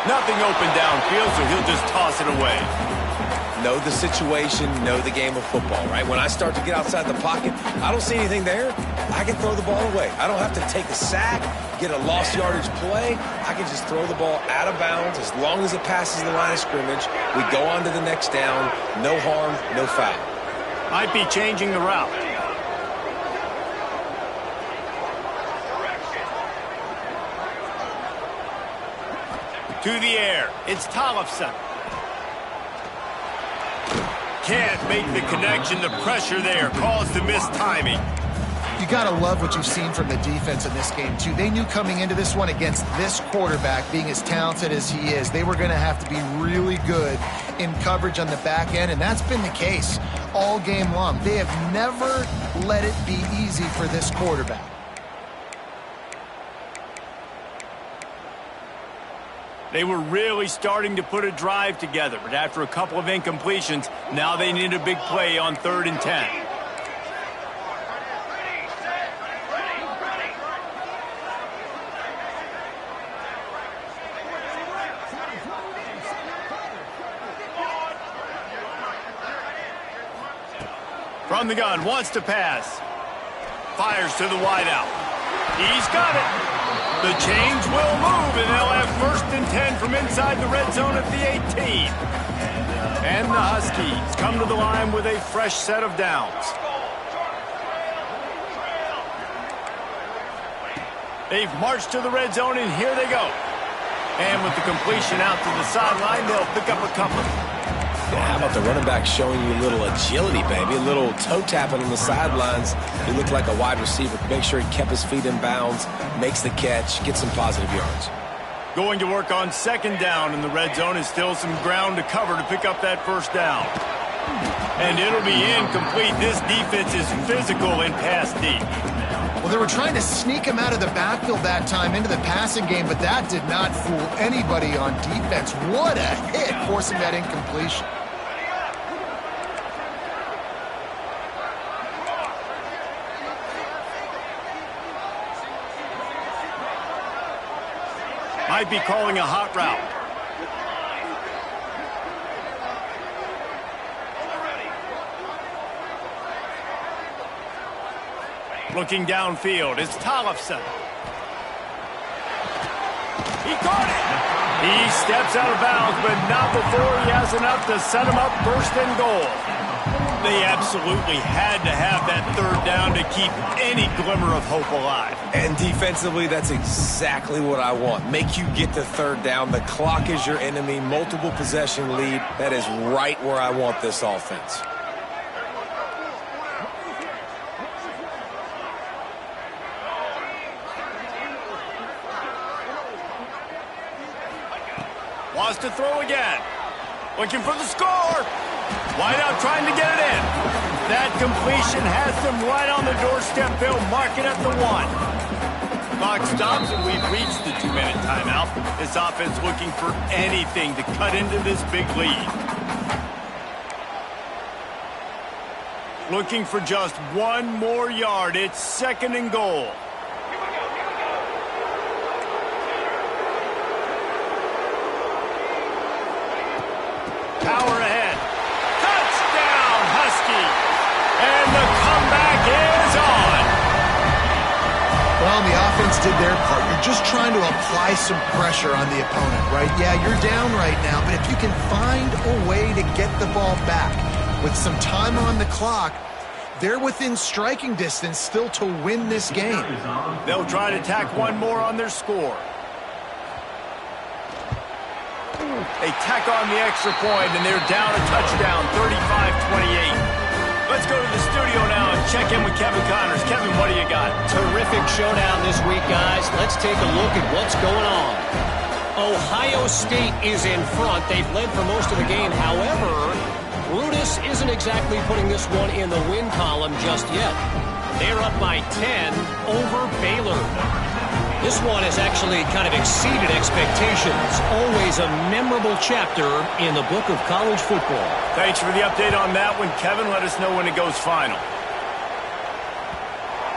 Nothing open downfield, so he'll just toss it away. Know the situation, know the game of football, right? When I start to get outside the pocket, I don't see anything there. I can throw the ball away. I don't have to take a sack, get a lost yardage play. I can just throw the ball out of bounds as long as it passes the line of scrimmage. We go on to the next down. No harm, no foul. Might be changing the route. To the air. It's Tollefson. Can't make the connection. The pressure there caused the mistiming. You got to love what you've seen from the defense in this game, too. They knew coming into this one against this quarterback, being as talented as he is, they were going to have to be really good in coverage on the back end, and that's been the case all game long. They have never let it be easy for this quarterback. They were really starting to put a drive together, but after a couple of incompletions, now they need a big play on 3rd and 10. From the gun, wants to pass. Fires to the wideout. He's got it. The change will move, and they'll have 1st and 10 from inside the red zone at the 18. And the Huskies come to the line with a fresh set of downs. They've marched to the red zone, and here they go. And with the completion out to the sideline, they'll pick up a couple. Yeah, how about the running back showing you a little agility, baby? A little toe tapping on the sidelines. He looked like a wide receiver. Make sure he kept his feet in bounds, makes the catch, gets some positive yards. Going to work on 2nd down in the red zone is still some ground to cover to pick up that 1st down. And it'll be incomplete. This defense is physical in pass deep. Well, they were trying to sneak him out of the backfield that time into the passing game, but that did not fool anybody on defense. What a hit, forcing that incompletion. Might be calling a hot route. Looking downfield, it's Tollefson. He caught it. He steps out of bounds, but not before he has enough to set him up first and goal. They absolutely had to have that third down to keep any glimmer of hope alive. And defensively, that's exactly what I want. Make you get to third down. The clock is your enemy. Multiple possession lead. That is right where I want this offense. Wants to throw again. Looking for the score. Wideout trying to get it in. That completion has them right on the doorstep. They'll mark it at the 1. Clock stops, and we've reached the 2-minute timeout. This offense looking for anything to cut into this big lead. Looking for just one more yard. It's 2nd and goal. Power ahead. Touchdown, Husky. And the comeback is on. Well, the offense did their part. You're just trying to apply some pressure on the opponent, right? Yeah, you're down right now, but if you can find a way to get the ball back with some time on the clock, they're within striking distance still to win this game. They'll try to tack one more on their score. They tack on the extra point, and they're down a touchdown, 35-28. Let's go to the studio now and check in with Kevin Connors. Kevin, what do you got? Terrific showdown this week, guys. Let's take a look at what's going on. Ohio State is in front. They've led for most of the game. However, Brutus isn't exactly putting this one in the win column just yet. They're up by 10 over Baylor. This one has actually kind of exceeded expectations. Always a memorable chapter in the book of college football. Thanks for the update on that one, Kevin. Let us know when it goes final.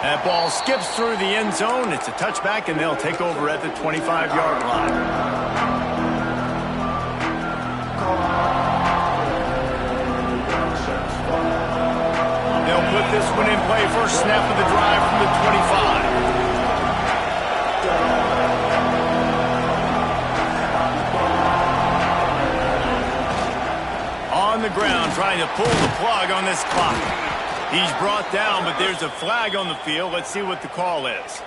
That ball skips through the end zone. It's a touchback, and they'll take over at the 25-yard line. They'll put this one in play. First snap of the drive from the 25. On the ground, trying to pull the plug on this clock. He's brought down, but there's a flag on the field. Let's see what the call is.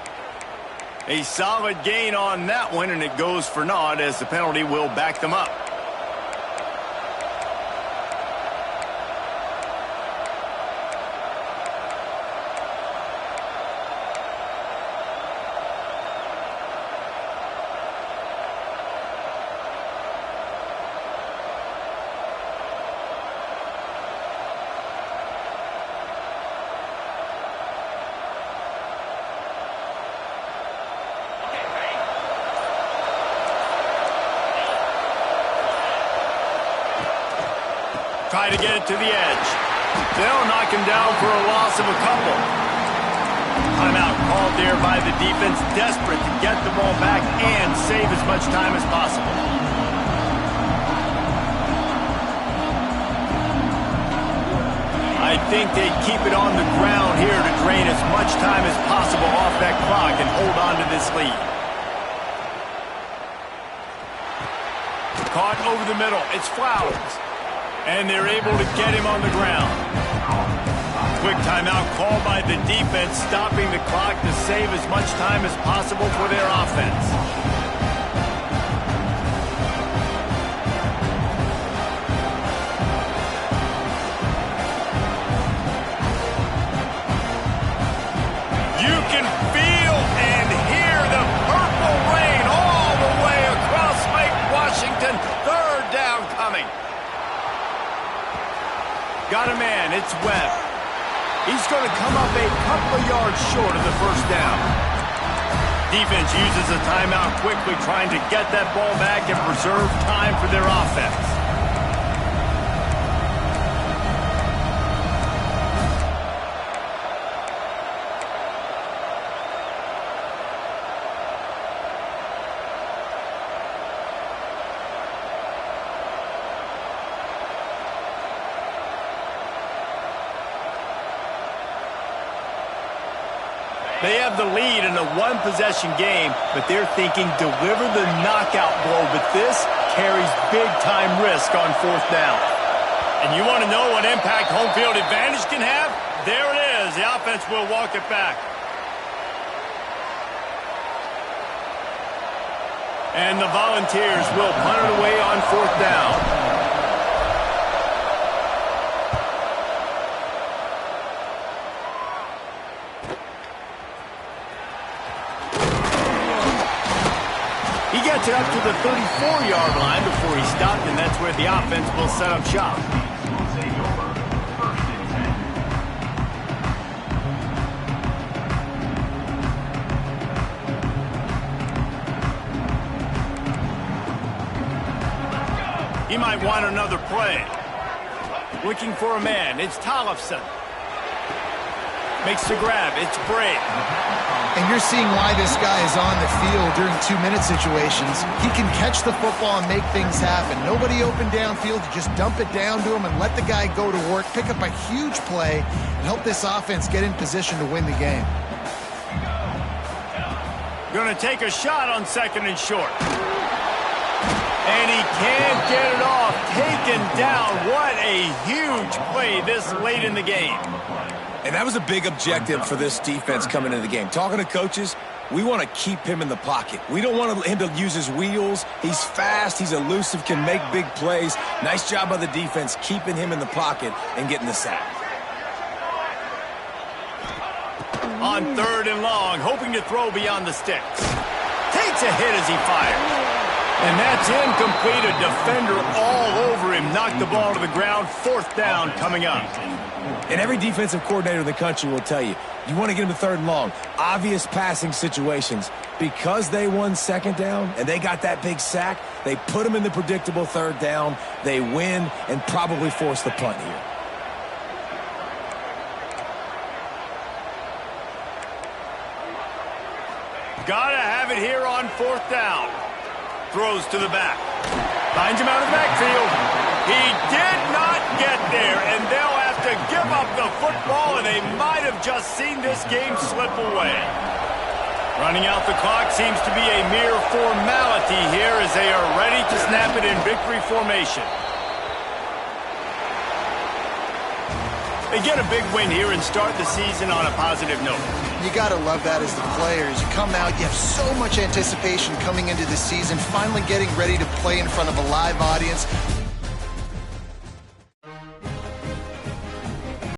A solid gain on that one, and it goes for naught as the penalty will back them up. Try to get it to the edge. They'll knock him down for a loss of a couple. Timeout called there by the defense, desperate to get the ball back and save as much time as possible. I think they keep it on the ground here to drain as much time as possible off that clock and hold on to this lead. Caught over the middle. It's Flowers. And they're able to get him on the ground. Quick timeout called by the defense, stopping the clock to save as much time as possible for their offense. You can feel and hear the purple rain all the way across Lake Washington. Third down coming. Got a man, it's Webb. He's going to come up a couple of yards short of the first down. Defense uses a timeout quickly, trying to get that ball back and preserve time for their offense. They have the lead in a one-possession game, but they're thinking deliver the knockout blow. But this carries big-time risk on fourth down. And you want to know what impact home field advantage can have? There it is. The offense will walk it back. And the Volunteers will punt it away on fourth down. He gets it up to the 34-yard line before he stopped, and that's where the offense will set up shop. He might want another play. Looking for a man. It's Tollefson. Makes the grab. It's Bray. And you're seeing why this guy is on the field during 2-minute situations. He can catch the football and make things happen. Nobody open downfield. You just dump it down to him and let the guy go to work, pick up a huge play, and help this offense get in position to win the game. Going to take a shot on second and short. And he can't get it off. Taken down. What a huge play this late in the game. And that was a big objective for this defense coming into the game. Talking to coaches, we want to keep him in the pocket. We don't want him to use his wheels. He's fast. He's elusive, can make big plays. Nice job by the defense keeping him in the pocket and getting the sack. On third and long, hoping to throw beyond the sticks. Takes a hit as he fires. And that's incomplete. A defender all over him. Knocked the ball to the ground. Fourth down coming up. And every defensive coordinator in the country will tell you, you want to get him to third and long. Obvious passing situations. Because they won second down and they got that big sack, they put him in the predictable third down. They win and probably force the punt here. Gotta have it here on fourth down. Throws to the back. Finds him out of the backfield. He did not get there, and they'll have to give up the football, and they might have just seen this game slip away. Running out the clock seems to be a mere formality here as they are ready to snap it in victory formation. They get a big win here and start the season on a positive note. You got to love that as the players. You come out, you have so much anticipation coming into the season, finally getting ready to play in front of a live audience.